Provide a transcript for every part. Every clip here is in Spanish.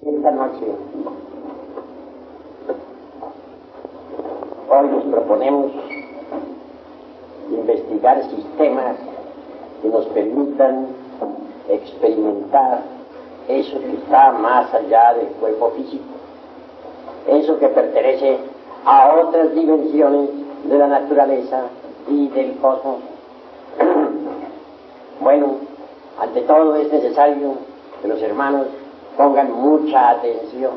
Esta noche, hoy nos proponemos investigar sistemas que nos permitan experimentar eso que está más allá del cuerpo físico, eso que pertenece a otras dimensiones de la naturaleza y del cosmos. Bueno, ante todo es necesario que los hermanos pongan mucha atención.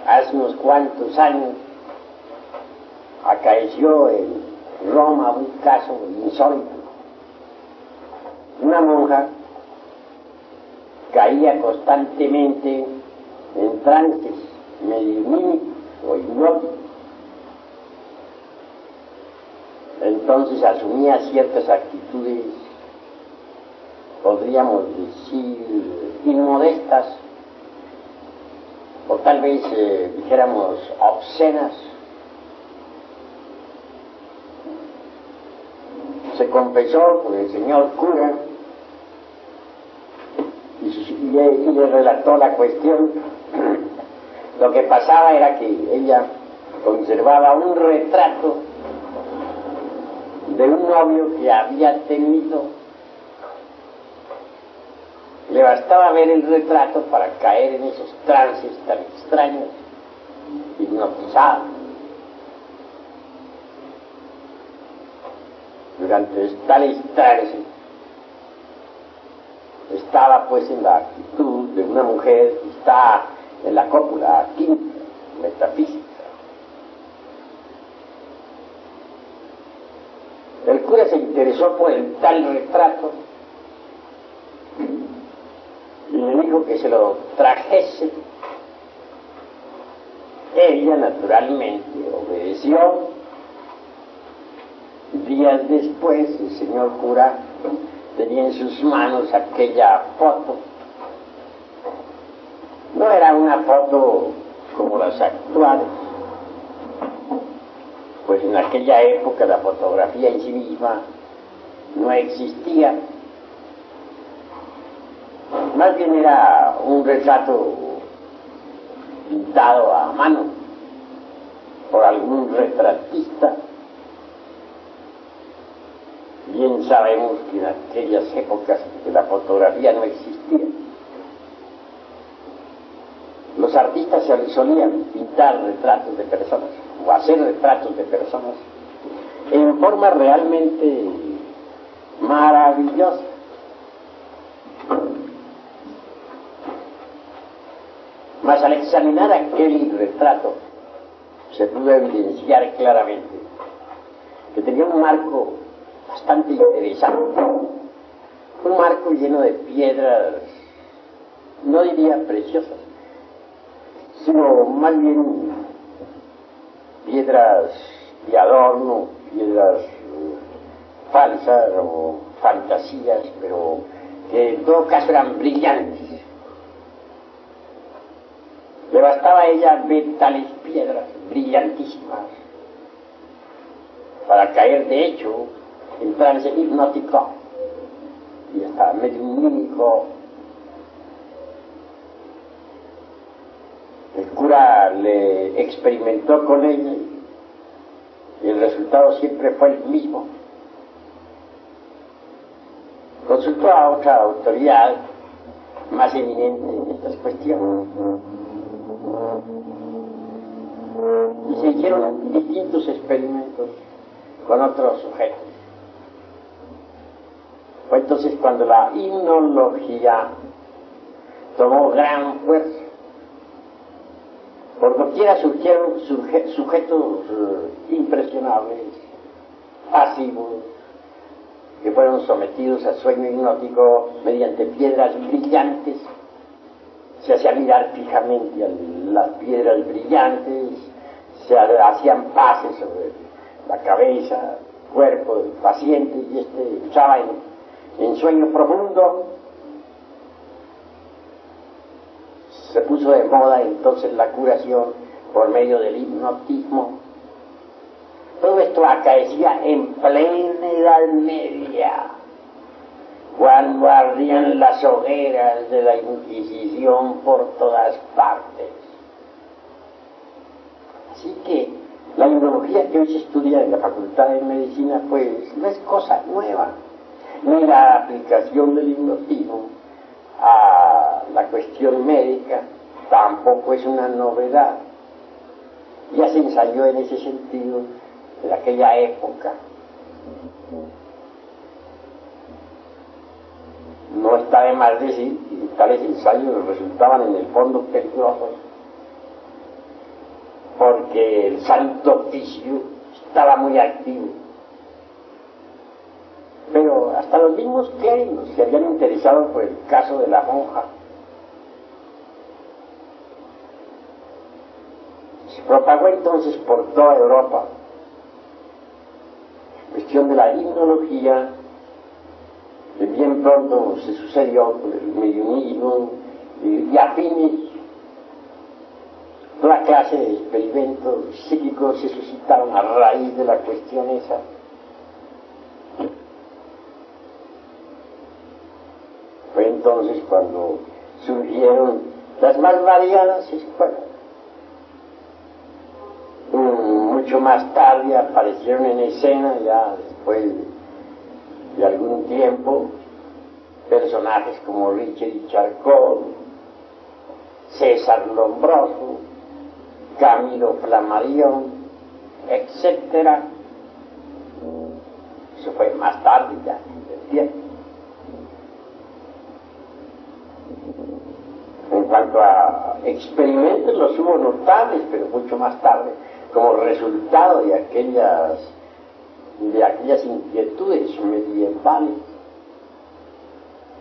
Hace unos cuantos años acaeció en Roma un caso insólito. Una monja caía constantemente en trances mediunímicos o hipnóticos. Entonces asumía ciertas actitudes, podríamos decir, inmodestas, o tal vez dijéramos obscenas. Se confesó con el señor cura y le relató la cuestión. Lo que pasaba era que ella conservaba un retrato de un novio que había tenido. Le bastaba ver el retrato para caer en esos trances tan extraños, hipnotizado. Durante tales trances estaba pues en la actitud de una mujer que está en la cópula química, metafísica. El cura se interesó por el tal retrato y le dijo que se lo trajese. Ella naturalmente obedeció. Días después el señor cura tenía en sus manos aquella foto. No era una foto como las actuales, pues en aquella época la fotografía en sí misma no existía. Más bien era un retrato pintado a mano por algún retratista. Bien sabemos que en aquellas épocas que la fotografía no existía, los artistas solían pintar retratos de personas o hacer retratos de personas en forma realmente maravillosa. Mas al examinar aquel retrato se pudo evidenciar claramente que tenía un marco bastante interesante, un marco lleno de piedras, no diría preciosas, sino más bien piedras de adorno, piedras falsas o fantasías, pero que en todo caso eran brillantes. Le bastaba a ella ver tales piedras brillantísimas para caer de hecho en trance hipnótico y hasta mediunímico. El cura le experimentó con ella y el resultado siempre fue el mismo. Consultó a otra autoridad más eminente en estas cuestiones y se hicieron distintos experimentos con otros sujetos. Fue entonces cuando la hipnología tomó gran fuerza. Por doquiera surgieron sujetos impresionables, pasivos, que fueron sometidos a sueño hipnótico mediante piedras brillantes. Se hacía mirar fijamente a las piedras brillantes, se hacían pases sobre la cabeza, cuerpo del paciente, y estaba en sueño profundo. Se puso de moda entonces la curación por medio del hipnotismo. Todo esto acaecía en plena Edad Media, cuando ardían las hogueras de la Inquisición por todas partes. Así que la inmunología que hoy se estudia en la Facultad de Medicina, pues no es cosa nueva, ni la aplicación del hipnotismo a la cuestión médica tampoco es una novedad. Ya se ensayó en ese sentido en aquella época. No está de más decir que tales ensayos resultaban en el fondo peligrosos, porque el santo oficio estaba muy activo. Pero hasta los mismos clérigos se habían interesado por el caso de la monja. Se propagó entonces por toda Europa la cuestión de la hipnología, que bien pronto se sucedió con el mediumismo y afines. Toda clase de experimentos psíquicos se suscitaron a raíz de la cuestión esa. Fue entonces cuando surgieron las más variadas escuelas. Mucho más tarde aparecieron en escena, ya después de algún tiempo, personajes como Richard Charcot, César Lombroso, Camilo Flammarion, etcétera. Eso fue más tarde ya, del tiempo. En cuanto a experimentos, los hubo notables, pero mucho más tarde, como resultado de aquellas inquietudes medievales.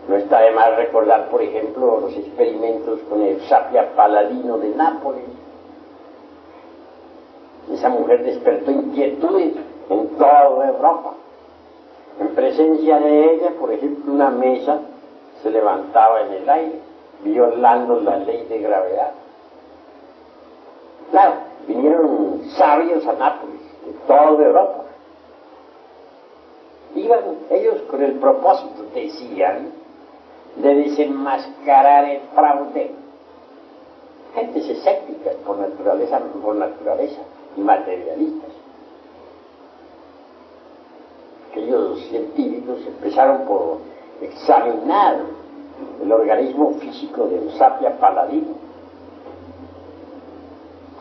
No está de más recordar, por ejemplo, los experimentos con Eusapia Paladino de Nápoles. Esa mujer despertó inquietudes en toda Europa. En presencia de ella, por ejemplo, una mesa se levantaba en el aire, violando la ley de gravedad. Claro, vinieron sabios a Nápoles, de toda Europa. Iban ellos con el propósito, decían, de desenmascarar el fraude. Gentes escépticas por naturaleza y materialistas. Aquellos científicos empezaron por examinar el organismo físico de Eusapia Paladino.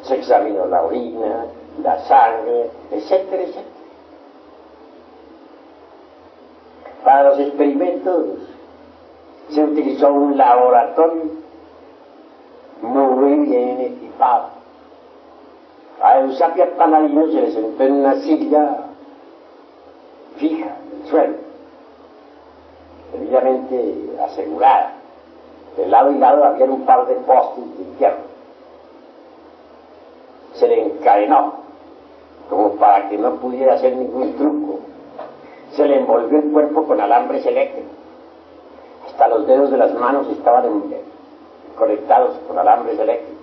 Se examinó la orina, la sangre, etcétera, etcétera. Para los experimentos se utilizó un laboratorio muy bien equipado. A Eusapia Paladino se le sentó en una silla fija, en el suelo, debidamente asegurada. De lado y lado había un par de postes de hierro. Se le encadenó, como para que no pudiera hacer ningún truco. Se le envolvió el cuerpo con alambres eléctricos. Hasta los dedos de las manos estaban conectados con alambres eléctricos.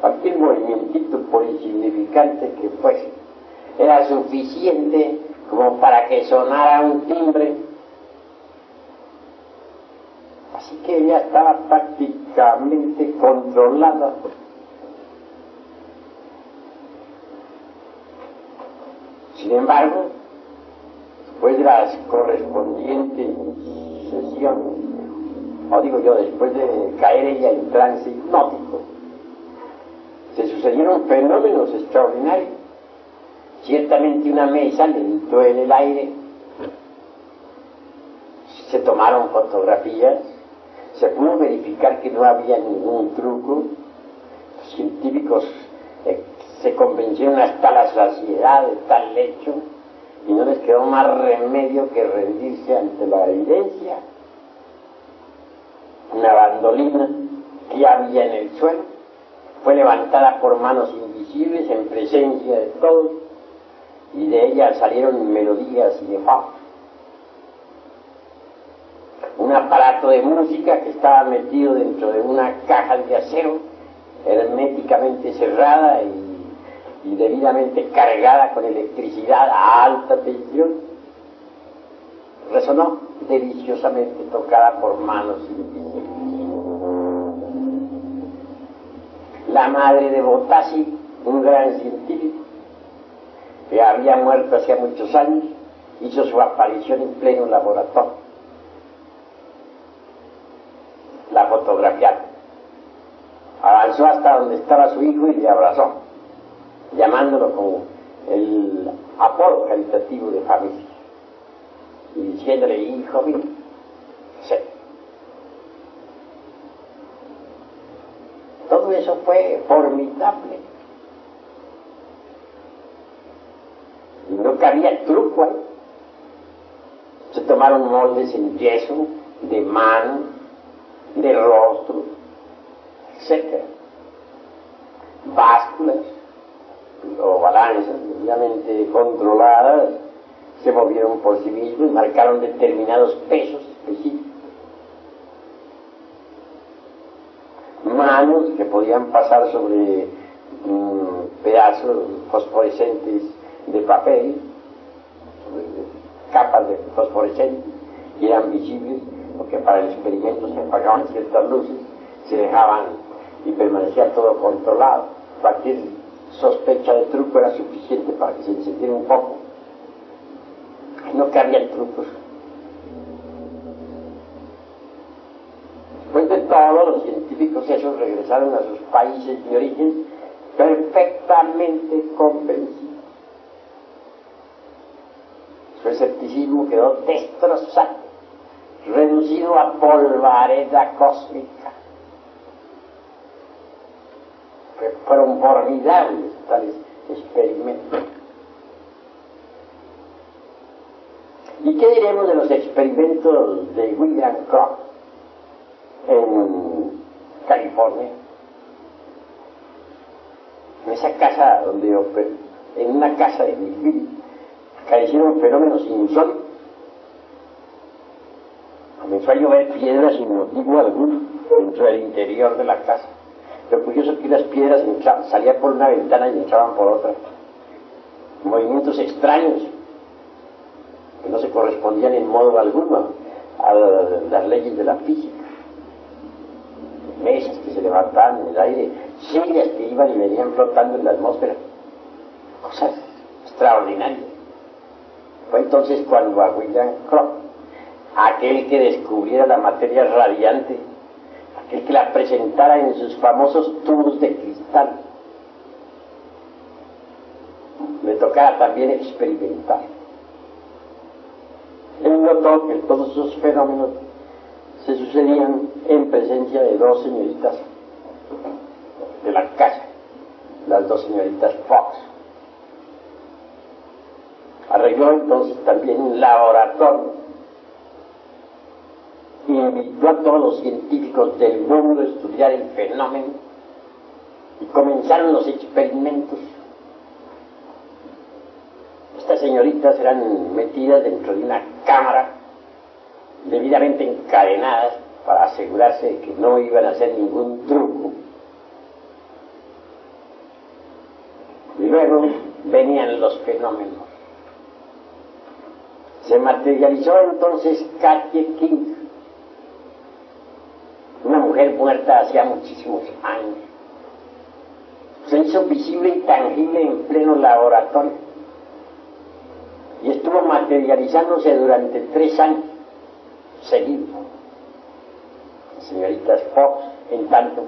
Cualquier movimientito, por insignificante que fuese, era suficiente como para que sonara un timbre. Así que ella estaba prácticamente controlada. Sin embargo, después de las correspondientes sesiones, o digo yo, después de caer ella en trance hipnótico, se sucedieron fenómenos extraordinarios. Ciertamente una mesa levitó en el aire, se tomaron fotografías, se pudo verificar que no había ningún truco. Los científicos se convencieron hasta la saciedad de tal hecho y no les quedó más remedio que rendirse ante la evidencia. Una bandolina que había en el suelo fue levantada por manos invisibles en presencia de todos, y de ella salieron melodías inefable. Un aparato de música que estaba metido dentro de una caja de acero herméticamente cerrada y debidamente cargada con electricidad a alta tensión, resonó deliciosamente tocada por manos invisibles. La madre de Botassi, un gran científico que había muerto hacía muchos años, hizo su aparición en pleno laboratorio. La fotografiaron. Avanzó hasta donde estaba su hijo y le abrazó, llamándolo con el apodo caritativo de familia y diciéndole: hijo mío. Sí. Todo eso fue formidable y no cabía truco ahí. Se tomaron moldes en yeso, de mano, de rostro, etc. Básculas o balanzas debidamente controladas se movieron por sí mismos y marcaron determinados pesos específicos. Manos que podían pasar sobre pedazos fosforescentes de papel, capas de fosforescentes, y eran visibles porque para el experimento se apagaban ciertas luces, se dejaban y permanecía todo controlado. Cualquier sospecha de truco era suficiente para que se encendiera un poco. No cabían trucos. Después de todo, los científicos esos regresaron a sus países de origen perfectamente convencidos. Su escepticismo quedó destrozado, reducido a polvareda cósmica. Fueron formidables tales experimentos. ¿Y qué diremos de los experimentos de William Crookes en California? En esa casa en una casa de Millville, carecieron fenómenos insólitos. Comenzó a llover piedras sin motivo alguno dentro del interior de la casa. Lo curioso es que las piedras salían por una ventana y entraban por otra. Movimientos extraños que no se correspondían en modo alguno a las leyes de la física. Mesas que se levantaban en el aire, sillas que iban y venían flotando en la atmósfera. Cosas extraordinarias. Fue entonces cuando a William Crookes, aquel que descubriera la materia radiante, aquel que la presentara en sus famosos tubos de cristal, le tocara también experimentar. Él notó que todos esos fenómenos se sucedían en presencia de dos señoritas de la casa, las dos señoritas Fox. Arregló entonces también un laboratorio y invitó a todos los científicos del mundo a estudiar el fenómeno, y comenzaron los experimentos. Estas señoritas eran metidas dentro de una cámara debidamente encadenadas para asegurarse de que no iban a hacer ningún truco. Y luego venían los fenómenos. Se materializó entonces Katie King, una mujer muerta hacía muchísimos años. Se hizo visible y tangible en pleno laboratorio y estuvo materializándose durante 3 años seguidos. Las señoritas Fox, en tanto,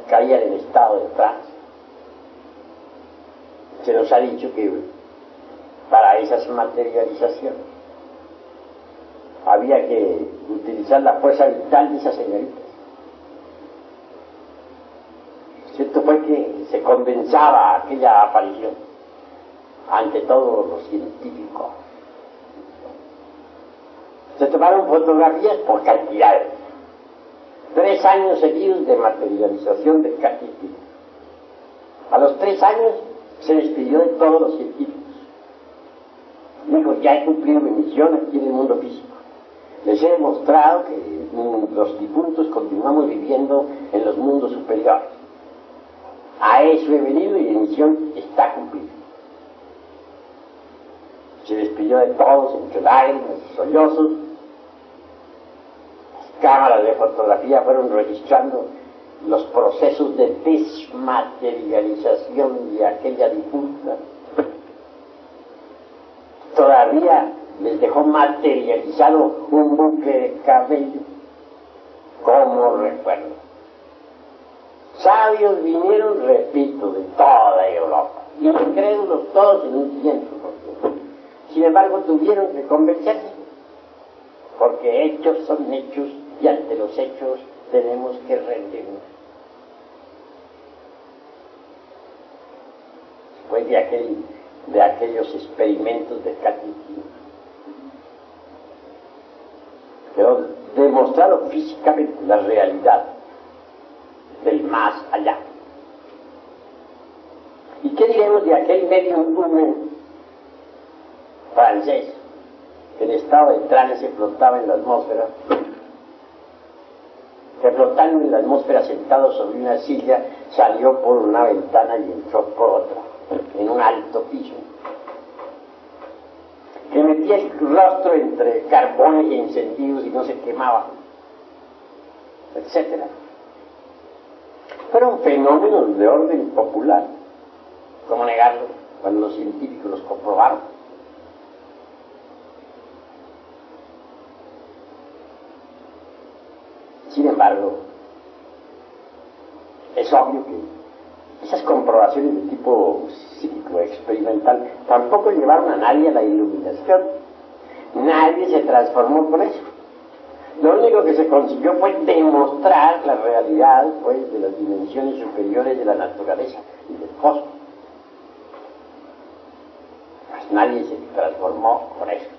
caían en estado de trance. Se nos ha dicho que para esas materializaciones había que utilizar la fuerza vital de esas señoritas. Cierto fue que se condensaba aquella aparición ante todos los científicos. Se tomaron fotografías por cantidades. 3 años seguidos de materialización de Katie King. A los 3 años se despidió de todos los científicos. Dijo: ya he cumplido mi misión aquí en el mundo físico. Les he demostrado que los difuntos continuamos viviendo en los mundos superiores. A eso he venido y mi misión está cumplida. Se despidió de todos entre lágrimas y sollozos cámaras de fotografía fueron registrando los procesos de desmaterialización de aquella difunta, todavía les dejó materializado un bucle de cabello, como recuerdo. Sabios vinieron, repito, de toda Europa, incrédulos todos en un 100%. Sin embargo, tuvieron que convencerse, porque hechos son hechos y ante los hechos tenemos que rendirnos. Después de aquellos experimentos de Catequín, quedó demostrado físicamente la realidad del más allá. ¿Y qué diremos de aquel medium francés que en estado de trance flotaba en la atmósfera, que flotando en la atmósfera sentado sobre una silla salió por una ventana y entró por otra en un alto piso, que metía el rostro entre carbones y encendidos y no se quemaba, etcétera? Fueron fenómenos de orden popular. ¿Cómo negarlo cuando los científicos los comprobaron? Sin embargo, es obvio que esas comprobaciones de tipo psíquico experimental tampoco llevaron a nadie a la iluminación. Nadie se transformó por eso. Lo único que se consiguió fue demostrar la realidad, pues, de las dimensiones superiores de la naturaleza y del cosmos. Pues nadie se transformó por eso.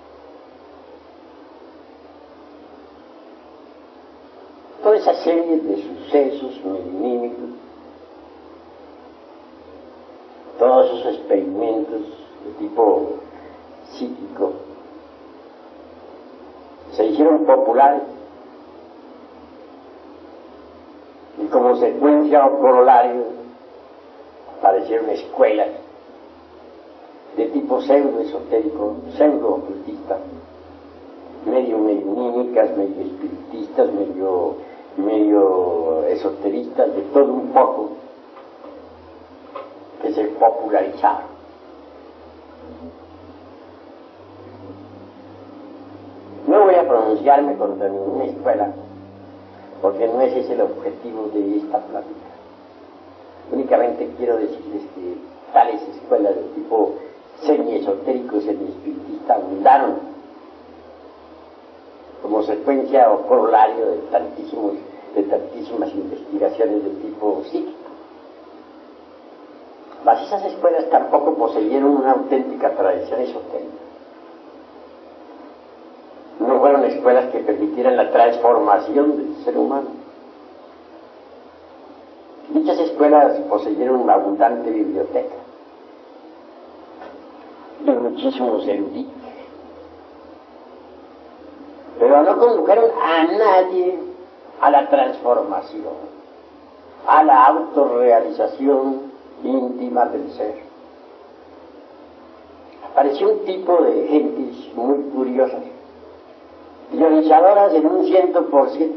Toda esa serie de sucesos mediúnicos, todos esos experimentos de tipo psíquico, se hicieron populares y como secuencia o corolario aparecieron escuelas de tipo pseudo-esotérico, pseudo-ocultista, medio mediúnicas, medio espiritistas, medio esoteristas, de todo un poco, que se popularizaron. No voy a pronunciarme contra ninguna escuela, porque no ese es el objetivo de esta plática. Únicamente quiero decirles que tales escuelas de tipo semi-esotérico, semi-espiritista abundaron como secuencia o corolario de tantísimas investigaciones de tipo psíquico. Mas esas escuelas tampoco poseyeron una auténtica tradición esotérica. No fueron escuelas que permitieran la transformación del ser humano. Dichas escuelas poseyeron una abundante biblioteca y muchísimos eruditos, pero no condujeron a nadie a la transformación, a la autorrealización íntima del ser. Apareció un tipo de gentes muy curiosas, ionizadoras en un 100%.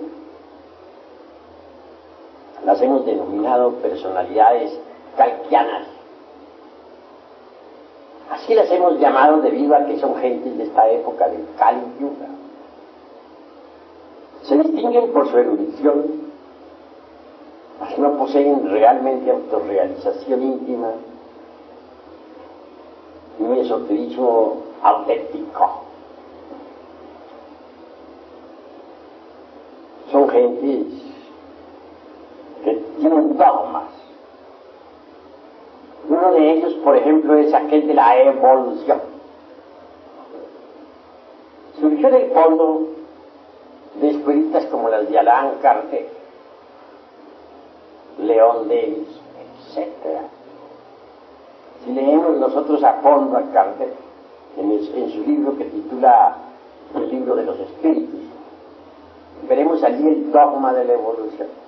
Las hemos denominado personalidades calquianas. Así las hemos llamado debido a que son gentes de esta época del Kali Yuga. Se distinguen por su erudición, mas no poseen realmente autorrealización íntima ni esoterismo auténtico. Son gentes que tienen dogmas. Uno de ellos, por ejemplo, es aquel de la evolución. Surgió del fondo de escuelitas como las de Allan Kardec, Leon Denis, etc. Si leemos nosotros a fondo a Kardec en su libro que titula El libro de los espíritus, veremos allí el dogma de la evolución.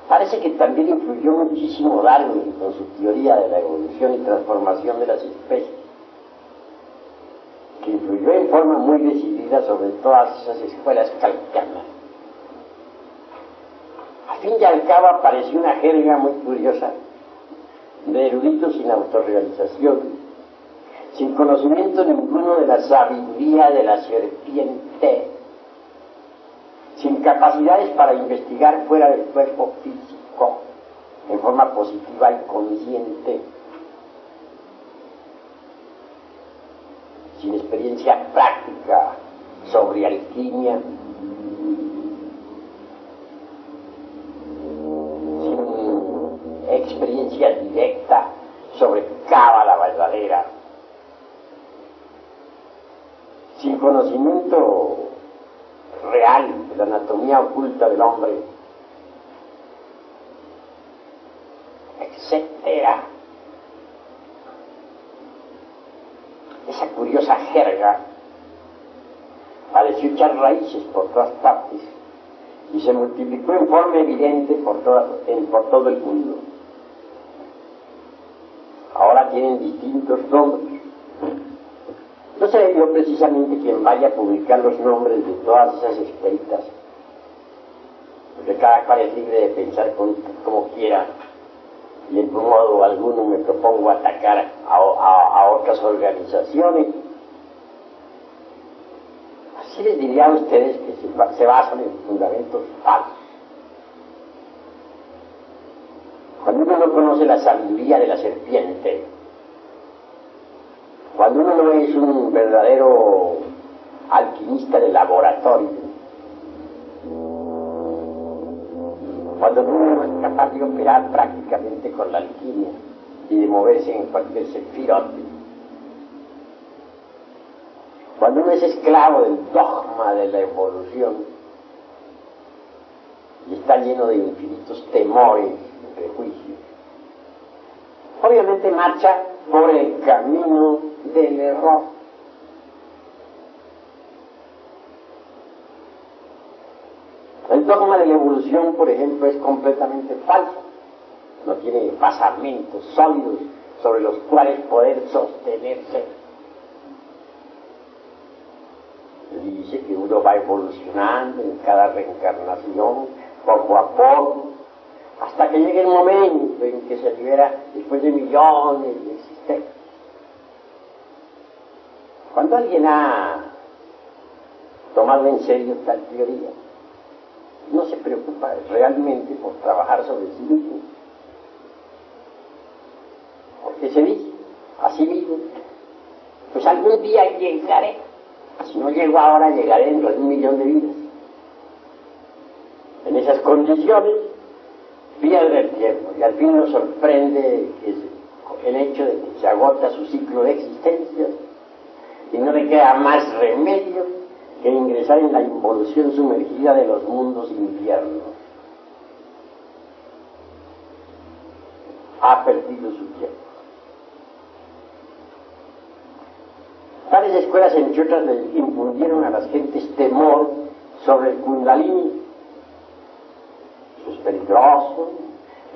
Parece que también influyó muchísimo Darwin con su teoría de la evolución y transformación de las especies, que influyó en forma muy decidida extendida sobre todas esas escuelas calcanas. Al fin y al cabo apareció una jerga muy curiosa de eruditos sin autorrealización, sin conocimiento ninguno de la sabiduría de la serpiente, sin capacidades para investigar fuera del cuerpo físico, en forma positiva y consciente, sin experiencia práctica sobre alquimia, sin experiencia directa sobre cábala verdadera, sin conocimiento real de la anatomía oculta del hombre, etcétera. Esa curiosa jerga pareció echar raíces por todas partes y se multiplicó en forma evidente por todo el mundo. Ahora tienen distintos nombres. No seré yo precisamente quien vaya a publicar los nombres de todas esas escritas, porque cada cual es libre de pensar como quiera, y en modo alguno me propongo atacar a otras organizaciones. Así les diría a ustedes que se basan en fundamentos falsos. Cuando uno no conoce la sabiduría de la serpiente, cuando uno no es un verdadero alquimista de laboratorio, cuando uno no es capaz de operar prácticamente con la alquimia y de moverse en cualquier sefirote, cuando uno es esclavo del dogma de la evolución y está lleno de infinitos temores y prejuicios, obviamente marcha por el camino del error. El dogma de la evolución, por ejemplo, es completamente falso. No tiene basamentos sólidos sobre los cuales poder sostenerse. Dice que uno va evolucionando en cada reencarnación, poco a poco, hasta que llegue el momento en que se libera después de millones de existencias. Cuando alguien ha tomado en serio tal teoría, no se preocupa realmente por trabajar sobre sí mismo, porque se dice a sí mismo, pues algún día llegaré, si no llego ahora llegaré dentro de 1.000.000 de vidas. En esas condiciones pierde el tiempo y al fin nos sorprende el hecho de que se agota su ciclo de existencia y no le queda más remedio que ingresar en la involución sumergida de los mundos infiernos. Ha perdido su tiempo. Tales escuelas, entre otras, le infundieron a las gentes temor sobre el Kundalini. Eso es peligroso,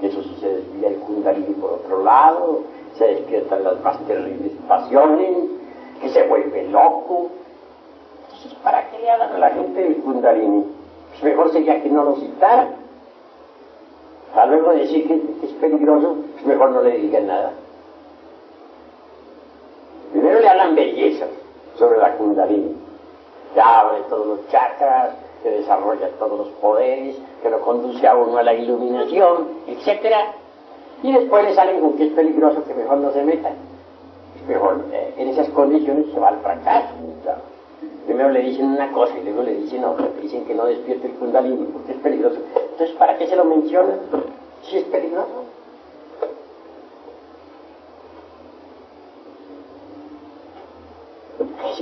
eso si se desvía el Kundalini por otro lado, se despiertan las más terribles pasiones, que se vuelve loco. Entonces, ¿para qué le hablan a la gente del Kundalini? Pues mejor sería que no lo citara. A luego decir que es peligroso, pues mejor no le digan nada. Primero le hablan bellezas sobre la Kundalini, que abre todos los chakras, que desarrolla todos los poderes, que lo conduce a uno a la iluminación, etc. Y después le salen con que es peligroso, que mejor no se metan. Mejor, en esas condiciones se va al fracaso. Claro. Primero le dicen una cosa y luego le dicen otra, le dicen que no despierte el Kundalini porque es peligroso. Entonces, ¿para qué se lo mencionan si es peligroso?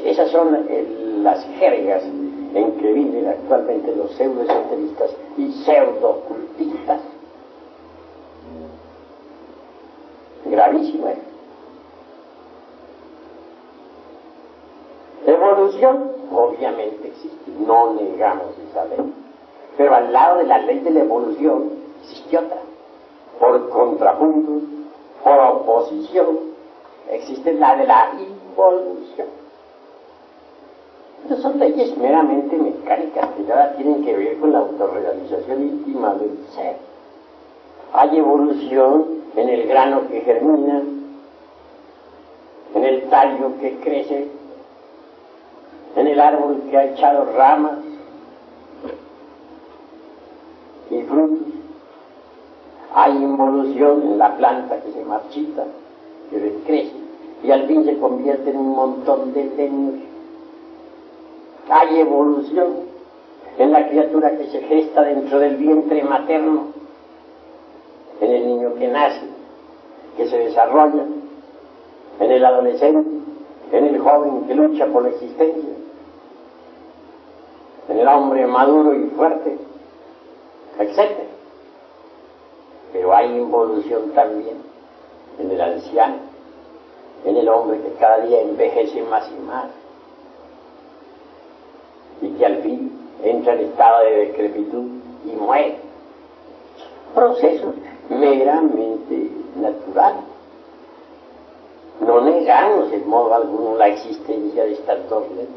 Esas son las jergas en que viven actualmente los pseudo-esoteristas y pseudo-cultistas. Gravísimo, ¿eh? Evolución, obviamente existe, no negamos esa ley, pero al lado de la ley de la evolución existe otra. Por contrapunto, por oposición, existe la de la involución. No son leyes meramente mecánicas que nada tienen que ver con la autorrealización íntima del ser. Hay evolución en el grano que germina, en el tallo que crece, en el árbol que ha echado ramas y frutos. Hay involución en la planta que se marchita, que decrece y al fin se convierte en un montón de leños. Hay evolución en la criatura que se gesta dentro del vientre materno, en el niño que nace, que se desarrolla, en el adolescente, en el joven que lucha por la existencia, en el hombre maduro y fuerte, etc. Pero hay involución también en el anciano, en el hombre que cada día envejece más y más, y que al fin entra en estado de decrepitud y muere. Procesos meramente naturales. No negamos en modo alguno la existencia de estas dos leyes.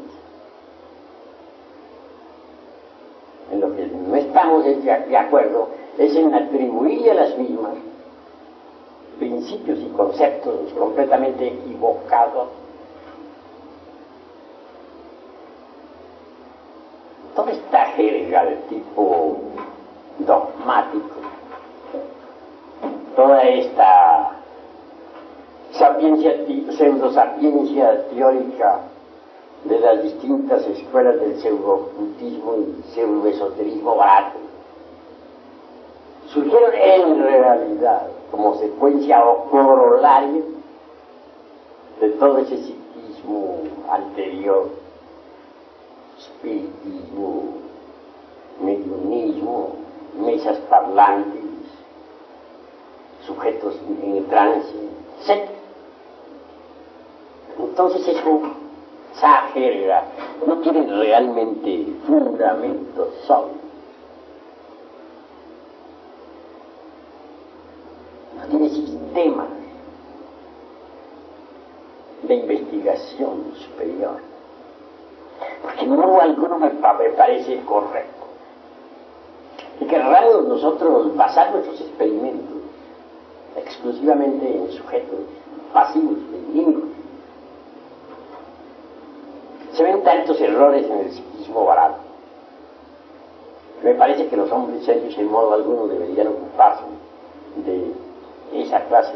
En lo que no estamos de acuerdo es en atribuirle a las mismas principios y conceptos completamente equivocados. Toda esta jerga de tipo dogmático, toda esta pseudosapiencia teórica de las distintas escuelas del pseudo-ocultismo y pseudo-esoterismo barato, surgieron en realidad como secuencia o corolario de todo ese psiquismo anterior, espiritismo, mediunismo, mesas parlantes, sujetos en trance, etc. Entonces esa jerga no tiene realmente fundamentos sólidos. No tiene sistemas de investigación superior. Porque no alguno me parece correcto. Y querramos nosotros basar nuestros experimentos exclusivamente en sujetos pasivos, clínicos. Se ven tantos errores en el psiquismo barato. Me parece que los hombres serios en modo alguno deberían ocuparse de esa clase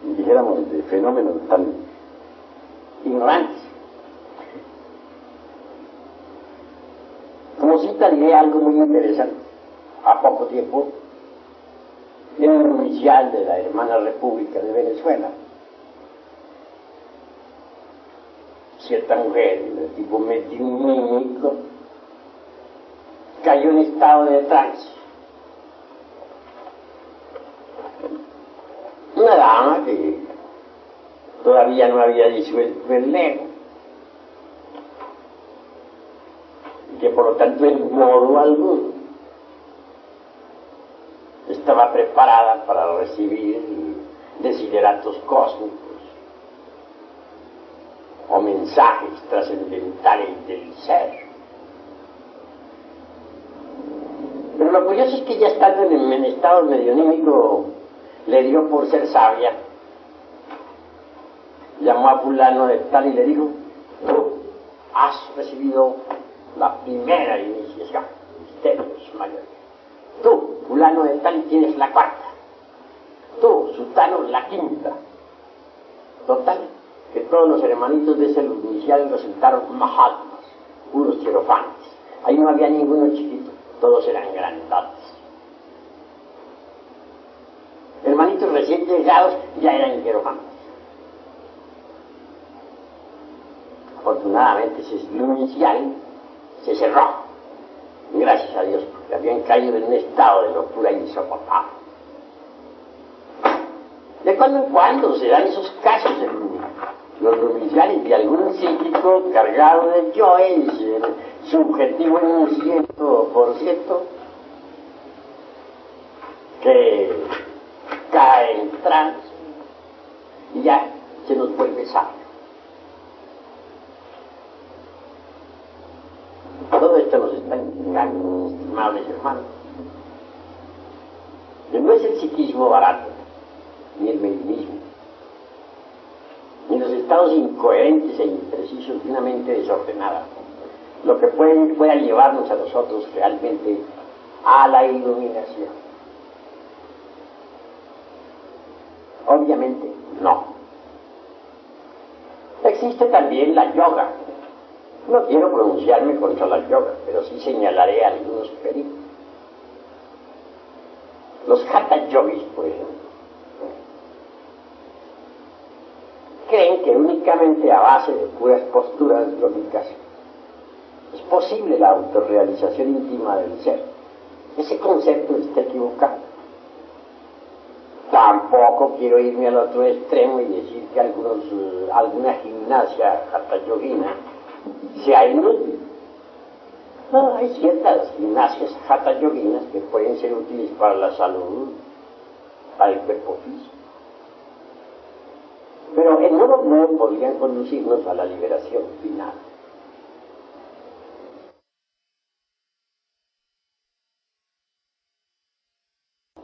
dijéramos, de fenómenos tan ignorantes. Como cita diré algo muy interesante. A poco tiempo, en un oficial de la Hermana República de Venezuela, cierta mujer de tipo mediúnico cayó en estado de trance. Una dama que todavía no había disuelto el lego y que por lo tanto en modo alguno estaba preparada para recibir desideratos cósmicos o mensajes trascendentales del ser. Pero lo curioso es que ya estando en estado medionímico le dio por ser sabia, llamó a fulano de tal y le dijo: tú has recibido la primera iniciación, misterios mayores. Tú, fulano de tal, tienes la cuarta. Tú, sultano, la quinta. Total, que todos los hermanitos de ese inicial resultaron mahatmas, puros hierofantes. Ahí no había ninguno chiquito, todos eran grandotes. Hermanitos recién llegados ya eran hierofantes. Afortunadamente ese inicial se cerró, gracias a Dios, porque habían caído en un estado de locura insoportable. De cuando en cuando se dan esos casos en los iniciales de algún psíquico cargado de yoes, subjetivo en un 100%, que cae en trance y ya se nos vuelve sabio. Todo esto nos está indicando, estimables hermanos, que no es el psiquismo barato, ni el mediumismo, ni los estados incoherentes e imprecisos de una mente desordenada, lo que pueda llevarnos a nosotros realmente a la iluminación. Obviamente no. Existe también la yoga. No quiero pronunciarme contra la yoga, pero sí señalaré algunos peligros. Los hatha yogis, por ejemplo, creen que únicamente a base de puras posturas yógicas es posible la autorrealización íntima del ser. Ese concepto está equivocado. Tampoco quiero irme al otro extremo y decir que alguna gimnasia hatha yogina sea inútil. No, hay ciertas gimnasias hatha yoginas que pueden ser útiles para la salud, para el cuerpo físico. Pero en modo no podrían conducirnos a la liberación final.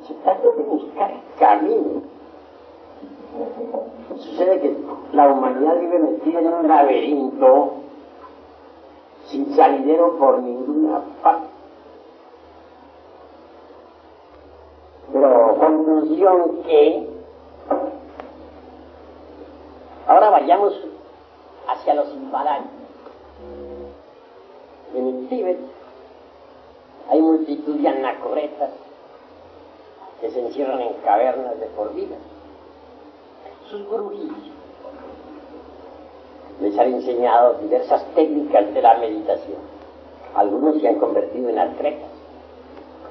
Se trata de buscar camino. Sucede que la humanidad vive metida en un laberinto sin salidero por ninguna parte. Pero conclusión que ahora vayamos hacia los Himalayas. En el Tíbet hay multitud de anacoretas que se encierran en cavernas de por vida. Sus gurús les han enseñado diversas técnicas de la meditación. Algunos se han convertido en atletas,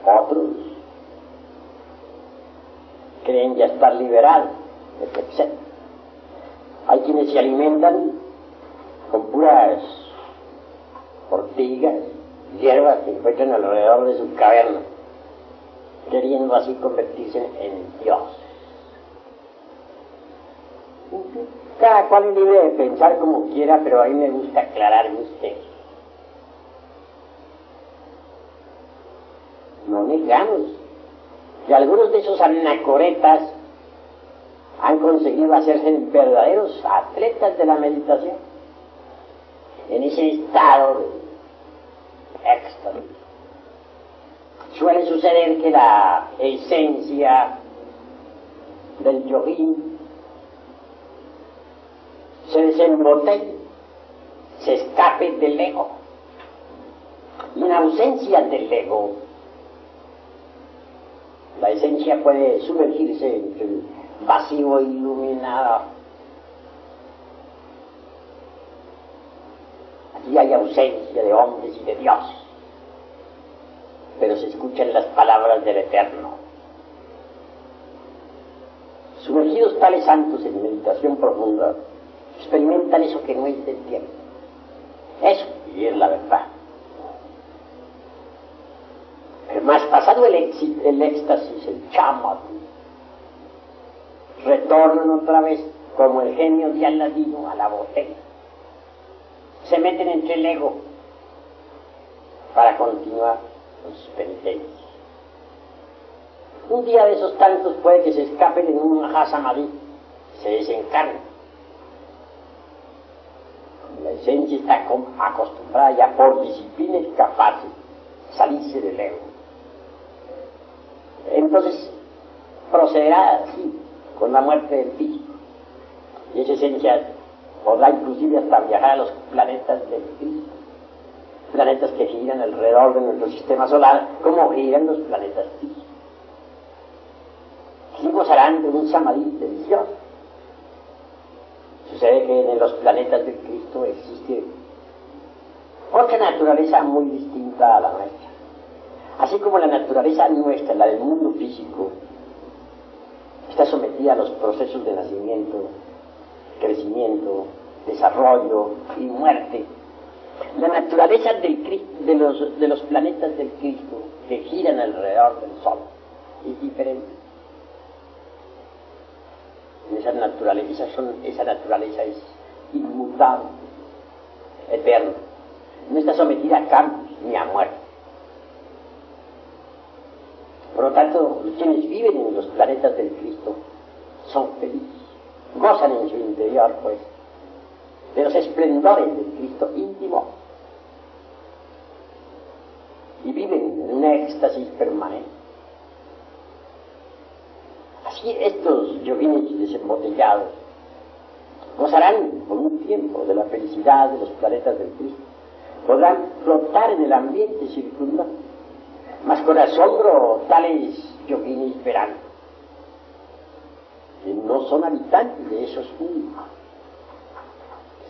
otros creen ya estar liberados, etc. Hay quienes se alimentan con puras ortigas, hierbas que encuentran alrededor de su caverna, queriendo así convertirse en Dios. Cada cual es libre de pensar como quiera, pero a mí me gusta aclararme usted. No negamos que algunos de esos anacoretas han conseguido hacerse verdaderos atletas de la meditación, en ese estado de éxtasis. Suele suceder que la esencia del yogín se desembotelle, se escape del ego. Y en ausencia del ego, la esencia puede sumergirse entre el vacío iluminado. Aquí hay ausencia de hombres y de Dios, pero se escuchan las palabras del Eterno. Sumergidos tales santos en meditación profunda, experimentan eso que no es del tiempo. Eso, y es la verdad. Más pasado el éxtasis, el chamat, retornan otra vez como el genio de Aladino a la botella. Se meten entre el ego para continuar con sus penitencias. Un día de esos tantos puede que se escapen en un Mahasamadhi, se desencarnen. La esencia está acostumbrada ya por disciplina y capaz de salirse del ego. Entonces procederá así con la muerte del físico, y esa esencia podrá inclusive hasta viajar a los planetas del Cristo, planetas que giran alrededor de nuestro sistema solar como giran los planetas físicos. Y gozarán de un samadhi delicioso. Sucede que en los planetas del Cristo existe otra naturaleza muy distinta a la nuestra. Así como la naturaleza nuestra, la del mundo físico, está sometida a los procesos de nacimiento, crecimiento, desarrollo y muerte, la naturaleza de los planetas del Cristo que giran alrededor del Sol es diferente. Esa naturaleza es inmutable, eterna. no está sometida a cambios ni a muerte. Por lo tanto, quienes viven en los planetas del Cristo son felices, gozan en su interior, pues, de los esplendores del Cristo íntimo y viven en un éxtasis permanente. Así estos yoguines desembotellados gozarán por un tiempo de la felicidad de los planetas del Cristo, podrán flotar en el ambiente circundante, mas con asombro tales yoguines verán que no son habitantes de esos mundos,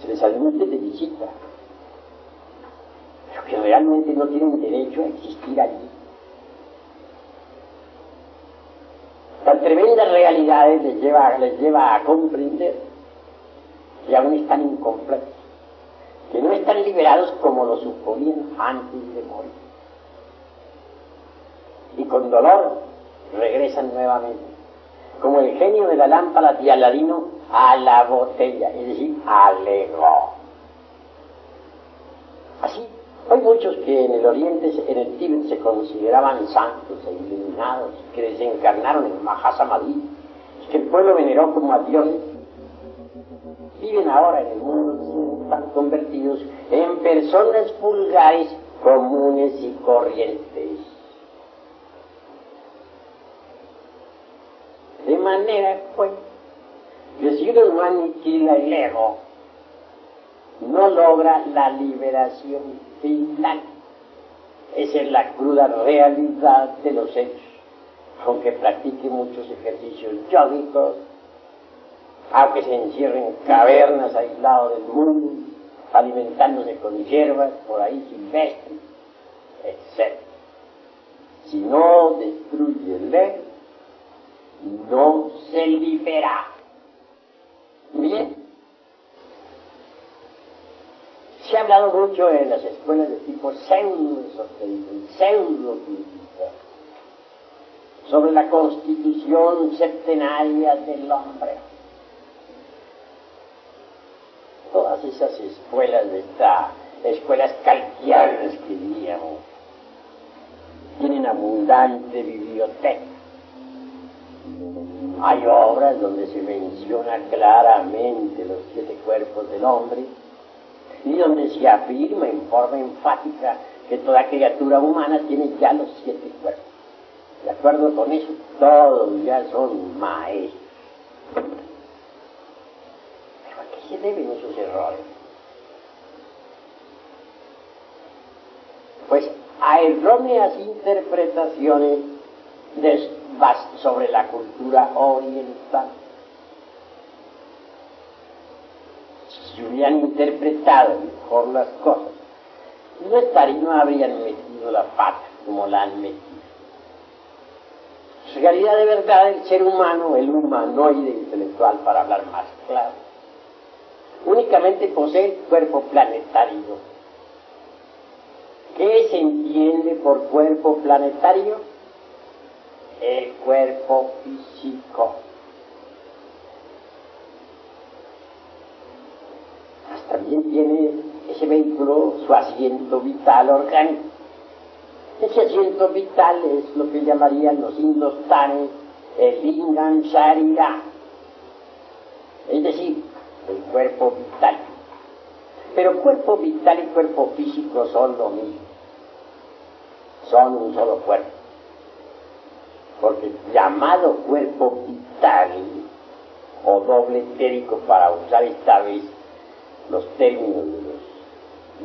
se les admite de visita, pero que realmente no tienen derecho a existir allí. Tan tremendas realidades les lleva a comprender que aún están incompletos, que no están liberados como lo suponían antes de morir. Y con dolor regresan nuevamente, como el genio de la lámpara de Aladino, a la botella, es decir, al ego. Así, hay muchos que en el Oriente, en el Tíbet, se consideraban santos e iluminados, que desencarnaron en Mahasamadhi, que el pueblo veneró como a dioses, viven ahora en el mundo, están convertidos en personas vulgares, comunes y corrientes. De manera, pues, que si uno no aniquila el ego, no logra la liberación final. Esa es la cruda realidad de los hechos. Aunque practique muchos ejercicios yógicos, aunque se encierre en cavernas aislados del mundo, alimentándose con hierbas por ahí silvestres, etc. Si no destruye el ego, no se libera. Bien, se ha hablado mucho en las escuelas de tipo pseudo-esotérico y pseudo-mística sobre la constitución septenaria del hombre. Todas esas escuelas escuelas kalkianas que diríamos, tienen abundante biblioteca. Hay obras donde se menciona claramente los 7 cuerpos del hombre y donde se afirma en forma enfática que toda criatura humana tiene ya los 7 cuerpos. De acuerdo con eso, todos ya son maestros. ¿Pero a qué se deben esos errores? Pues a erróneas interpretaciones sobre la cultura oriental. Si hubieran interpretado mejor las cosas, no habrían metido la pata como la han metido. En realidad, de verdad, el ser humano, el humanoide intelectual, para hablar más claro, únicamente posee el cuerpo planetario. ¿Qué se entiende por cuerpo planetario? El cuerpo físico. También tiene ese vehículo su asiento vital orgánico. Ese asiento vital es lo que llamarían los hindustanes el lingam sharira, es decir, el cuerpo vital. Pero cuerpo vital y cuerpo físico son lo mismo, son un solo cuerpo. Porque llamado cuerpo vital o doble etérico, para usar esta vez los términos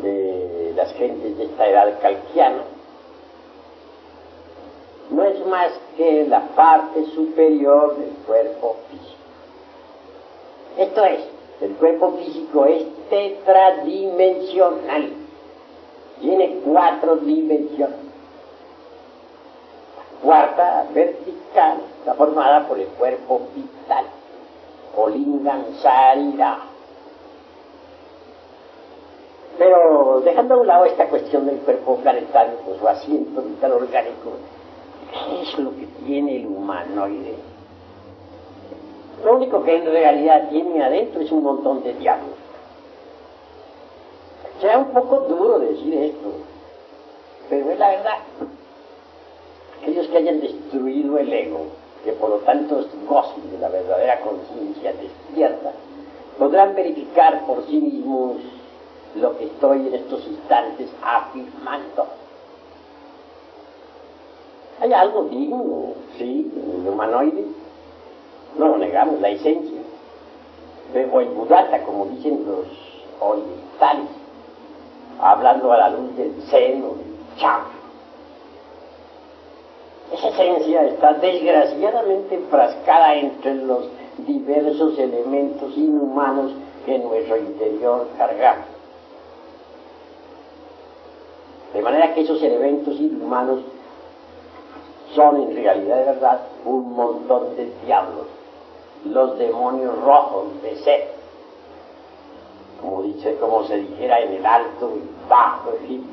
de las gentes de esta edad kalkiana, no es más que la parte superior del cuerpo físico. Esto es, el cuerpo físico es tetradimensional, tiene 4 dimensiones. Cuarta, vertical, está formada por el cuerpo vital, o lingam sharira. Pero dejando a un lado esta cuestión del cuerpo planetario con su asiento vital orgánico, ¿qué es lo que tiene el humanoide? Lo único que en realidad tiene adentro es un montón de diablos. Sea un poco duro decir esto, pero es la verdad. Aquellos que hayan destruido el ego, que por lo tanto gocen de la verdadera conciencia despierta, podrán verificar por sí mismos lo que estoy en estos instantes afirmando. Hay algo digno, sí, en el humanoide, no lo negamos, la esencia, o el budata, como dicen los orientales, hablando a la luz del seno, del chakra. Esa esencia está desgraciadamente enfrascada entre los diversos elementos inhumanos que en nuestro interior cargamos. De manera que esos elementos inhumanos son en realidad de verdad un montón de diablos, los demonios rojos de Set, como se dijera en el Alto y Bajo Egipto.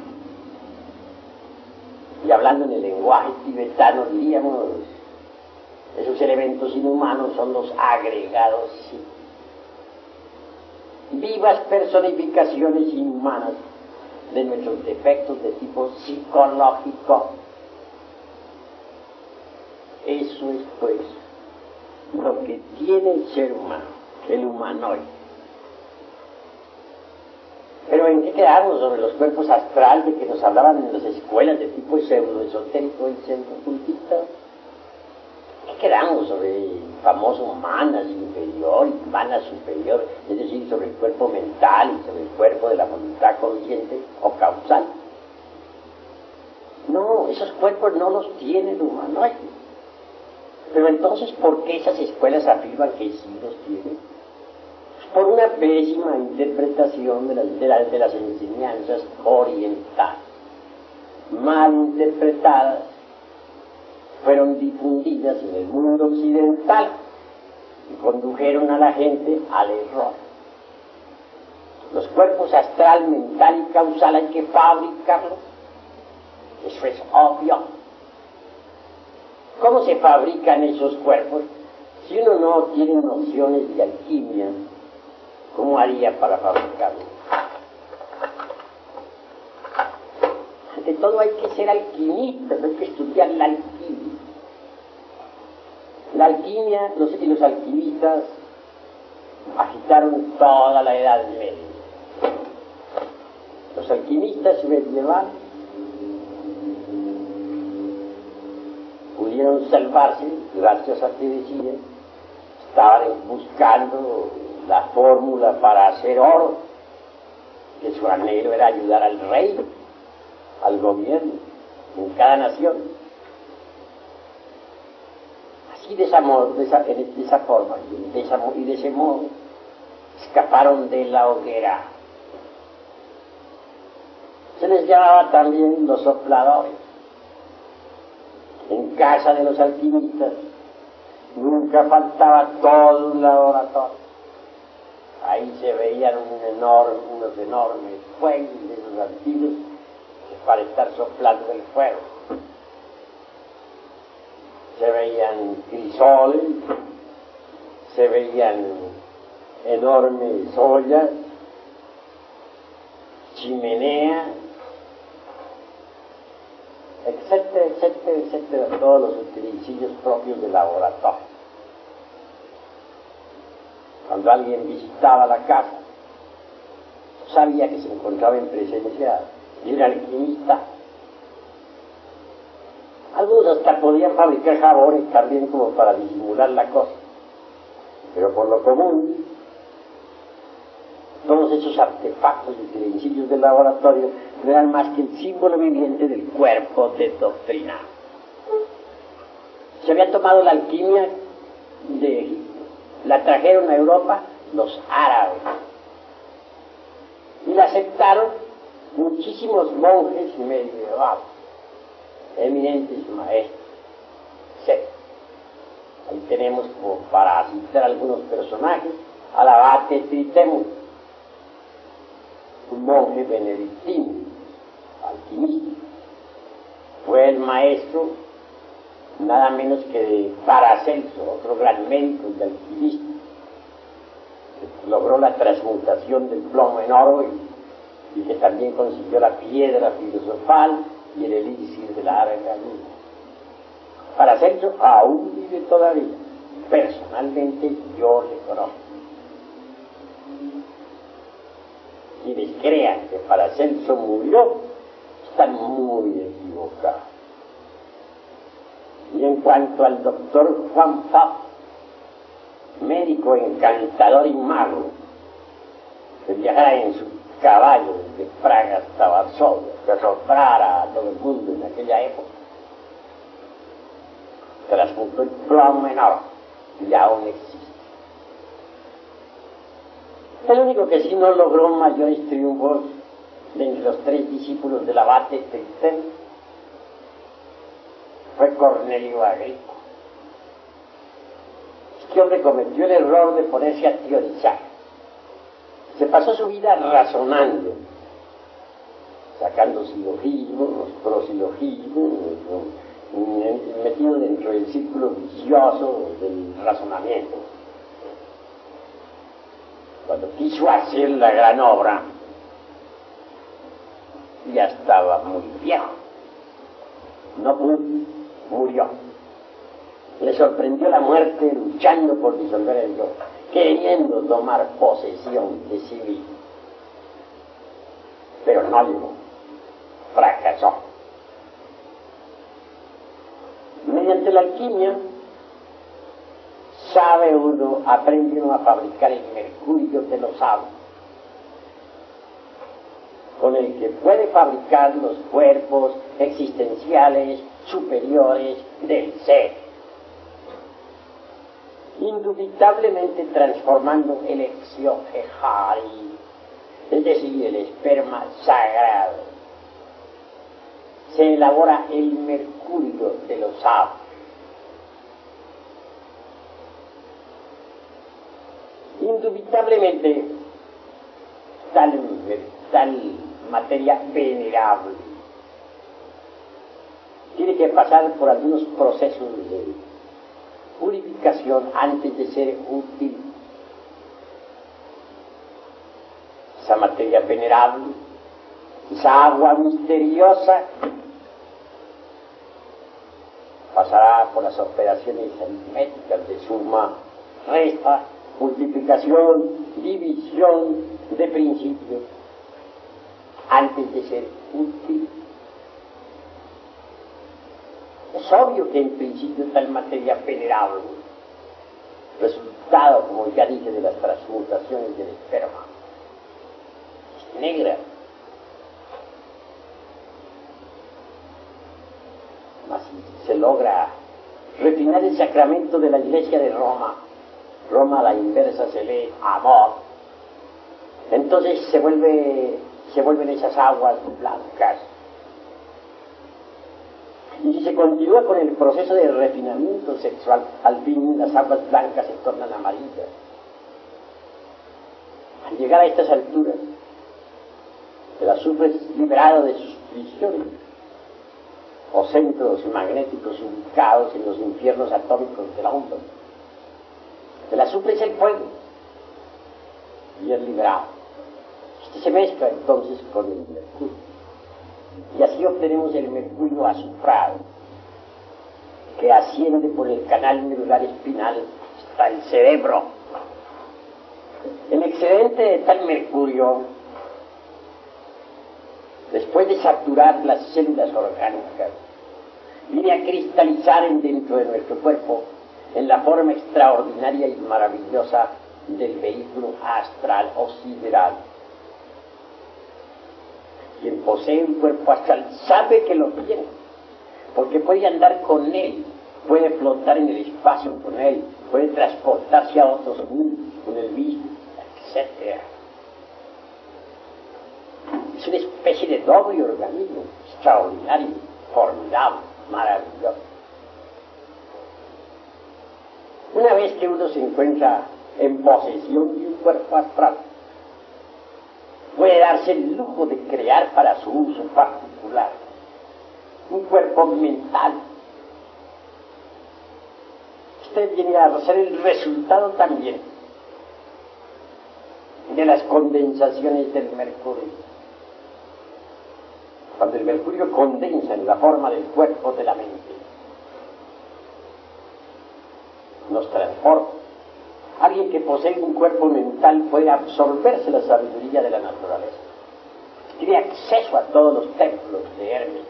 Y hablando en el lenguaje tibetano diríamos, esos elementos inhumanos son los agregados psíquicos, vivas personificaciones inhumanas de nuestros defectos de tipo psicológico. Eso es pues lo que tiene el ser humano, el humanoide. Pero ¿en qué quedamos sobre los cuerpos astrales de que nos hablaban en las escuelas de tipo pseudo-esotérico y pseudo-cultista? ¿Qué quedamos sobre el famoso manas inferior y manas superior? Es decir, sobre el cuerpo mental y sobre el cuerpo de la voluntad consciente o causal. No, esos cuerpos no los tiene el humanoide. Pero entonces, ¿por qué esas escuelas afirman que sí los tienen? Por una pésima interpretación de las enseñanzas orientales, mal interpretadas, fueron difundidas en el mundo occidental y condujeron a la gente al error. Los cuerpos astral, mental y causal hay que fabricarlos. Eso es obvio. ¿Cómo se fabrican esos cuerpos? Si uno no tiene nociones de alquimia, ¿cómo haría para fabricarlos? Ante todo hay que ser alquimista, hay que estudiar la alquimia. La alquimia, los alquimistas agitaron toda la Edad Media. Los alquimistas medievales pudieron salvarse gracias a que decían, estaban buscando la fórmula para hacer oro, que su anhelo era ayudar al rey, al gobierno, en cada nación. Así de esa forma y de ese modo escaparon de la hoguera. Se les llamaba también los sopladores. En casa de los alquimistas nunca faltaba todo un laboratorio. Ahí se veían unos enormes fuegos de esos antiguos para estar soplando el fuego. Se veían crisoles, se veían enormes ollas, chimeneas, etcétera, etcétera, etcétera, todos los utensilios propios del laboratorio. Cuando alguien visitaba la casa, sabía que se encontraba en presencia de un alquimista. Algunos hasta podían fabricar jabones también como para disimular la cosa, pero por lo común, todos esos artefactos y utensilios del laboratorio no eran más que el símbolo viviente del cuerpo de doctrina. Se había tomado la alquimia de Egipto, la trajeron a Europa los árabes y la aceptaron muchísimos monjes medievales, eminentes maestros, etc. Ahí tenemos, como para citar algunos personajes, al abate Tritemo, un monje benedictino, alquimista. Fue el maestro nada menos que de Paracelso, otro gran médico y alquimista, que logró la transmutación del plomo en oro y y que también consiguió la piedra filosofal y el elixir de la larga vida. Paracelso aún vive todavía. Personalmente yo le conozco. Quienes crean que Paracelso murió están muy equivocados. Y en cuanto al doctor Juan Pfaff, médico encantador y mago, que viajara en su caballo desde Praga hasta Varsovia, que asombrara a todo el mundo en aquella época, transmutó el plomo enorme y aún existe. El único que sí no logró mayores triunfos de entre los tres discípulos del abate Teitel fue Cornelio Agricola. Este hombre cometió el error de ponerse a teorizar. Se pasó su vida razonando, sacando silogismos, prosilogismos, metido dentro del círculo vicioso del razonamiento. Cuando quiso hacer la gran obra, ya estaba muy viejo. No pudo, murió. Le sorprendió la muerte luchando por disolver el yo, queriendo tomar posesión de sí mismo. Pero no llegó, fracasó. Mediante la alquimia, aprende uno a fabricar el mercurio de los sabios, con el que puede fabricar los cuerpos existenciales superiores del ser, indubitablemente transformando el exiohari, es decir, el esperma sagrado. Se elabora el mercurio de los sabios. Indubitablemente, tal materia venerable tiene que pasar por algunos procesos de purificación antes de ser útil. Esa materia venerable, esa agua misteriosa, pasará por las operaciones aritméticas de suma, resta, multiplicación, división de principios, antes de ser útil. Es obvio que en principio tal materia venerable, resultado, como ya dije, de las transmutaciones del esperma, es negra. Así se logra refinar el sacramento de la Iglesia de Roma. Roma a la inversa se lee amor. Entonces se vuelven esas aguas blancas. Y si se continúa con el proceso de refinamiento sexual, al fin las aguas blancas se tornan amarillas. Al llegar a estas alturas, el azufre es liberado de sus prisiones o centros magnéticos ubicados en los infiernos atómicos de la onda. El azufre es el fuego y es liberado. Este se mezcla entonces con el mercurio y así obtenemos el mercurio azufrado, que asciende por el canal medular espinal hasta el cerebro. El excedente de tal mercurio, después de saturar las células orgánicas, viene a cristalizar dentro de nuestro cuerpo en la forma extraordinaria y maravillosa del vehículo astral o sideral. Quien posee un cuerpo astral sabe que lo tiene, porque puede andar con él, puede flotar en el espacio con él, puede transportarse a otros mundos con el mismo, etc. Es una especie de doble organismo extraordinario, formidable, maravilloso. Una vez que uno se encuentra en posesión de un cuerpo astral, puede darse el lujo de crear para su uso particular un cuerpo mental. Este viene a ser el resultado también de las condensaciones del mercurio. cuando el mercurio condensa en la forma del cuerpo de la mente, nos transforma. Alguien que posee un cuerpo mental puede absorberse la sabiduría de la naturaleza. Tiene acceso a todos los templos de Hermes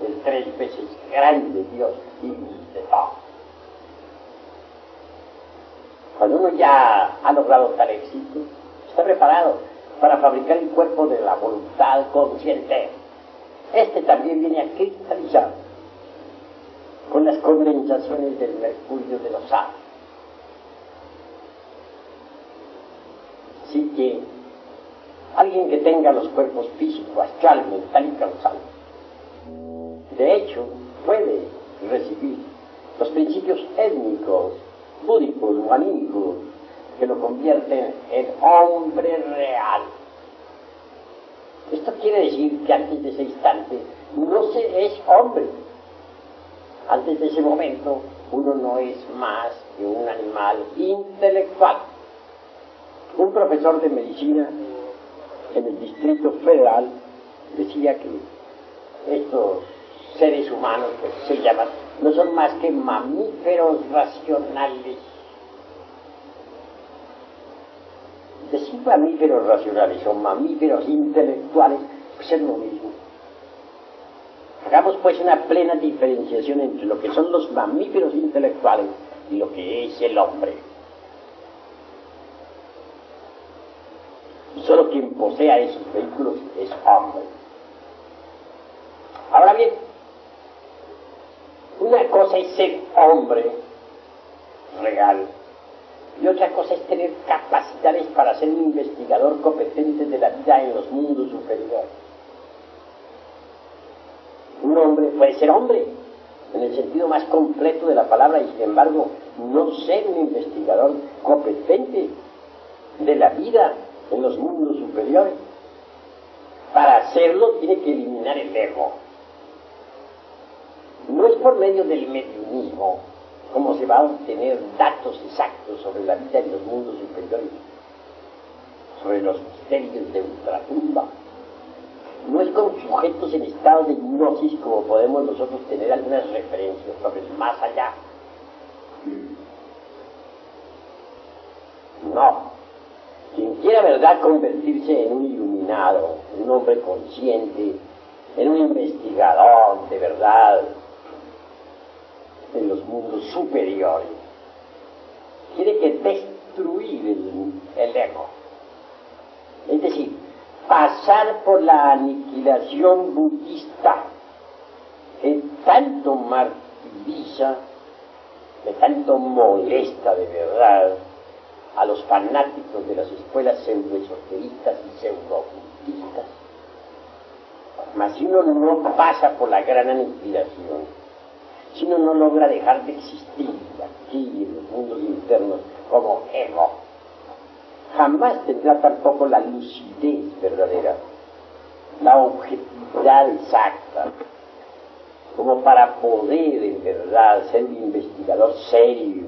y el 3 veces grande Dios y de todo. Cuando uno ya ha logrado tal éxito, está preparado para fabricar el cuerpo de la voluntad consciente. Este también viene a cristalizar con las condensaciones del mercurio de los sabios. Así que alguien que tenga los cuerpos físico, astral, mental y causal, de hecho, puede recibir los principios étnicos, búdicos o anímicos que lo convierten en hombre real. Esto quiere decir que antes de ese instante no se es hombre. Antes de ese momento uno no es más que un animal intelectual. Un profesor de medicina en el Distrito Federal decía que estos seres humanos que se llaman no son más que mamíferos racionales. Decir mamíferos racionales o mamíferos intelectuales pues es lo mismo. Hagamos pues una plena diferenciación entre lo que son los mamíferos intelectuales y lo que es el hombre. Solo quien posea esos vehículos es hombre. Ahora bien, una cosa es ser hombre real y otra cosa es tener capacidades para ser un investigador competente de la vida en los mundos superiores. Un hombre puede ser hombre en el sentido más completo de la palabra y sin embargo no ser un investigador competente de la vida en los mundos superiores. Para hacerlo tiene que eliminar el ego. No es por medio del mediumismo como se va a obtener datos exactos sobre la vida en los mundos superiores, sobre los misterios de ultratumba. No es con sujetos en estado de hipnosis como podemos nosotros tener algunas referencias sobre el más allá. No. Quien quiera, verdad, convertirse en un iluminado, en un hombre consciente, en un investigador de verdad en los mundos superiores, tiene que destruir el ego. Es decir, pasar por la aniquilación budista que tanto martiriza, que tanto molesta de verdad a los fanáticos de las escuelas pseudoesoteristas y pseudoocultistas. Mas si uno no pasa por la gran aniquilación, si uno no logra dejar de existir aquí en los mundos internos como ego, jamás tendrá tampoco la lucidez verdadera, la objetividad exacta, como para poder en verdad ser un investigador serio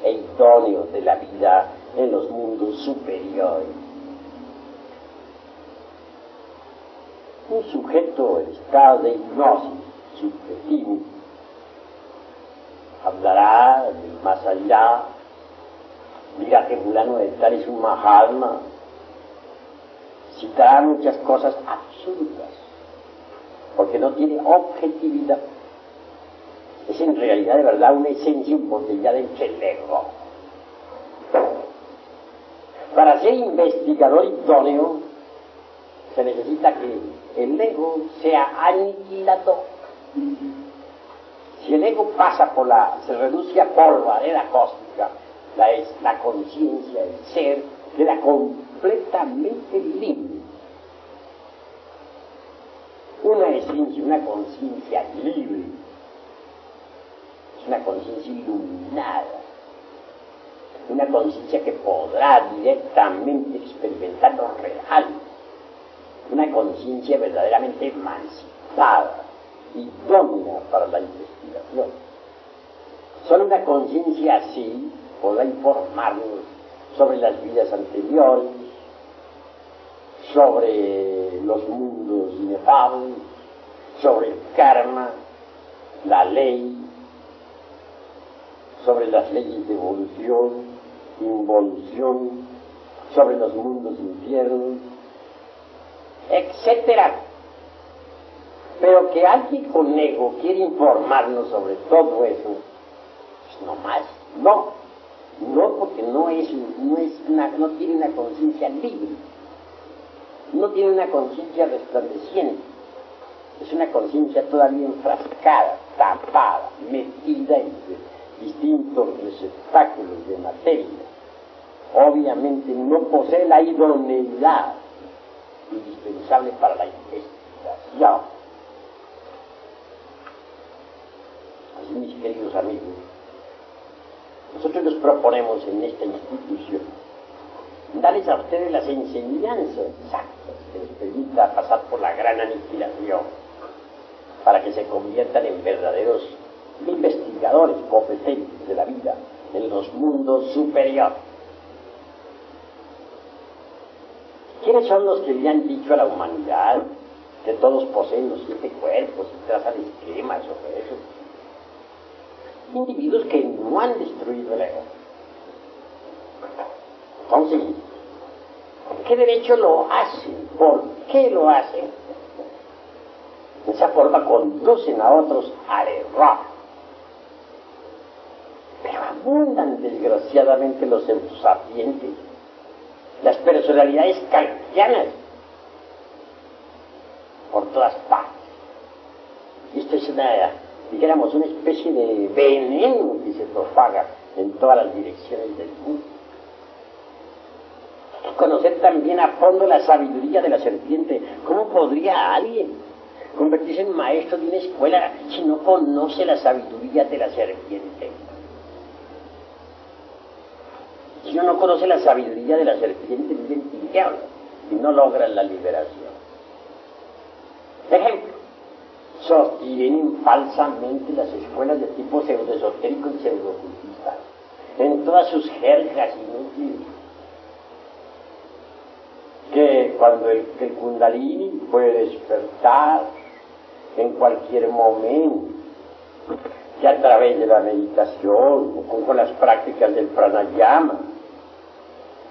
e idóneo de la vida en los mundos superiores. Un sujeto en estado de hipnosis subjetivo hablará del más allá, dirá que fulano de tal es un Mahatma, citará muchas cosas absurdas, porque no tiene objetividad. Es en realidad de verdad una esencia embotellada entre el ego. Para ser investigador idóneo se necesita que el ego sea aniquilador. Si el ego pasa por se reduce a polvareda cósmica, la conciencia, el ser, queda completamente libre. Una esencia, una conciencia libre, es una conciencia iluminada, una conciencia que podrá directamente experimentar lo real, una conciencia verdaderamente emancipada, idónea para la investigación. Solo una conciencia así podrá informarnos sobre las vidas anteriores, sobre los mundos inefables, sobre el karma, la ley, sobre las leyes de evolución, involución, sobre los mundos infiernos, etcétera. Pero que alguien con ego quiere informarnos sobre todo eso, pues no más, no porque no tiene una conciencia libre, no tiene una conciencia resplandeciente, es una conciencia todavía enfrascada, tapada, metida en distintos receptáculos de materia. Obviamente no posee la idoneidad indispensable para la investigación. Así, mis queridos amigos, nosotros nos proponemos en esta institución darles a ustedes las enseñanzas exactas que les permita pasar por la gran aniquilación para que se conviertan en verdaderos investigadores competentes de la vida en los mundos superiores. ¿Quiénes son los que le han dicho a la humanidad que todos poseen los 7 cuerpos y trazan esquemas sobre eso? Individuos que no han destruido el ego. Entonces, ¿con qué derecho lo hacen? ¿Por qué lo hacen? De esa forma conducen a otros al error. Pero abundan desgraciadamente los pseudosapientes, las personalidades kantianas, por todas partes. Y esto es dijéramos, una especie de veneno que se propaga en todas las direcciones del mundo. Hay que conocer también a fondo la sabiduría de la serpiente. ¿Cómo podría alguien convertirse en maestro de una escuela si no conoce la sabiduría de la serpiente? Si uno no conoce la sabiduría de la serpiente, vive en tinieblas y no logra la liberación. Ejemplo, sostienen falsamente las escuelas de tipo pseudoesotérico y pseudoocultista en todas sus jergas inútiles, que cuando el Kundalini puede despertar en cualquier momento, que a través de la meditación o con las prácticas del pranayama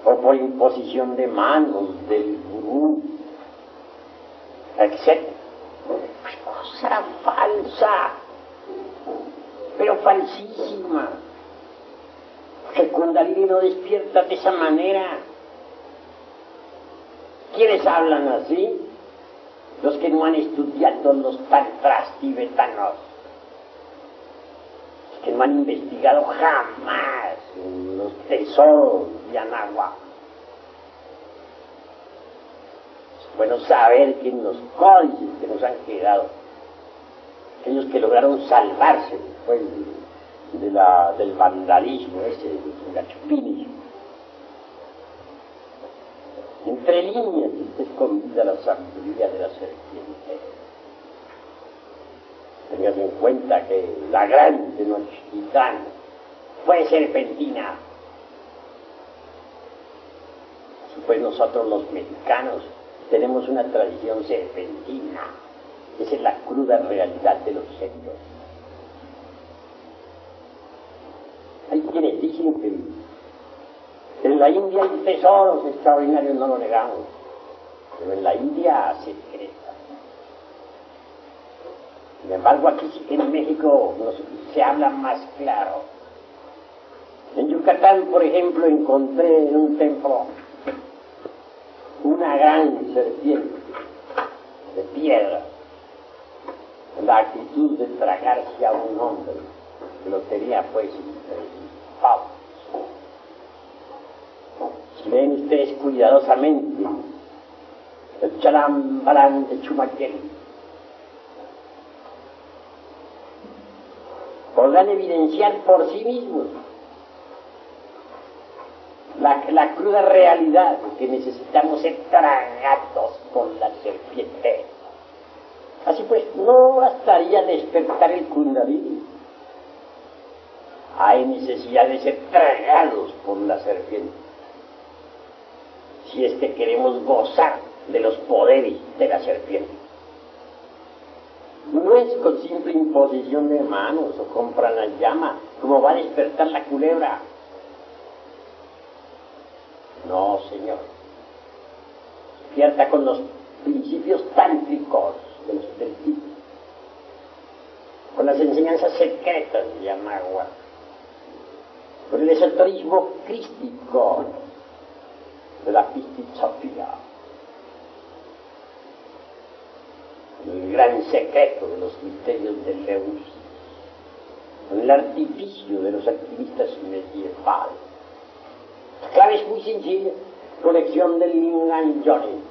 o por imposición de manos del gurú, etc. Cosa falsa, pero falsísima. El Kundalini no despierta de esa manera. ¿Quiénes hablan así? Los que no han estudiado los tantras tibetanos, los que no han investigado jamás los tesoros de Anahuac. Es bueno saber que en los códices que nos han quedado, aquellos que lograron salvarse después del vandalismo ese de Chingachupines, entre líneas está escondida la sabiduría de la serpiente. Tengas en cuenta que la gran Tenochtitlán fue serpentina. Así pues nosotros los mexicanos tenemos una tradición serpentina. Esa es la cruda realidad de los hechos. Hay quienes dicen que en la India hay tesoros extraordinarios, no lo negamos, pero en la India secreta. Sin embargo, aquí sí que en México se habla más claro. En Yucatán, por ejemplo, encontré en un templo una gran serpiente de piedra, en la actitud de tragarse a un hombre que lo tenía pues entre sus paus. Si ven ustedes cuidadosamente el Chalambalán de Chumaquén, podrán evidenciar por sí mismos la cruda realidad de que necesitamos ser tragados por la serpiente. Así pues, no bastaría despertar el Kundalini. Hay necesidad de ser tragados por la serpiente. Si es que queremos gozar de los poderes de la serpiente. No es con simple imposición de manos o con pranayama como va a despertar la culebra. No, señor. Despierta con los principios tántricos del tipo, con las enseñanzas secretas de Yamagua, con el esoterismo crístico de la Pistisofía, el gran secreto de los misterios del Leus, con el artificio de los activistas medievales. La clave es muy sencilla: conexión del Lingam Yoni,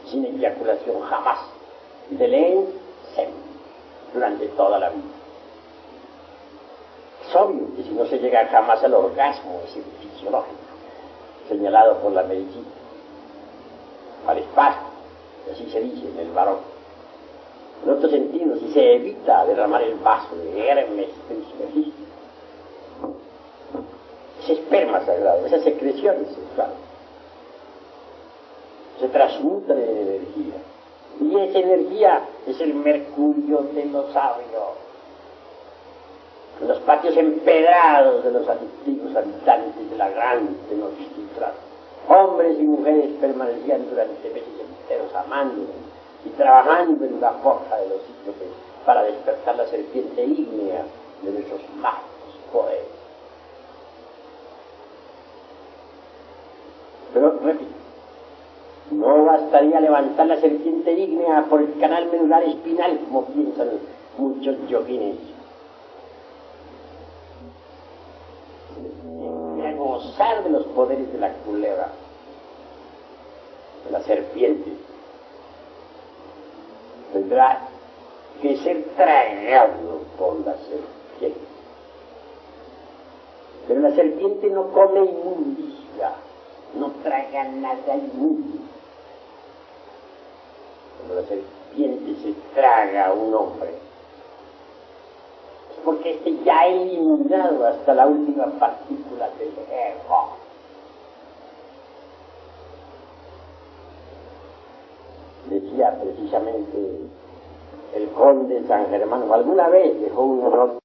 sin eyaculación jamás, y del En Sem durante toda la vida. Es obvio que si no se llega jamás al orgasmo ese fisiológico señalado por la medicina, al espacio, así se dice en el varón. En otro sentido, si se evita derramar el vaso de Hermes Trismegisto, ese esperma sagrado, esas secreciones sexuales, se transmutan en energía. Y esa energía es el mercurio de los sabios. En los patios empedrados de los antiguos habitantes de la gran Tenochtitlan, hombres y mujeres permanecían durante meses enteros amando y trabajando en la forja de los cíclopes para despertar la serpiente ígnea de nuestros mágicos poderes. Pero, repito, no bastaría levantar la serpiente ígnea por el canal medular espinal, como piensan muchos yogines. A gozar de los poderes de la culebra, de la serpiente, tendrá que ser tragado por la serpiente. Pero la serpiente no come inmundicia, no traga nada inmundo. Cuando la serpiente se traga a un hombre, es porque éste ya ha eliminado hasta la última partícula del ego. Decía precisamente el conde San Germán, alguna vez dejó un honor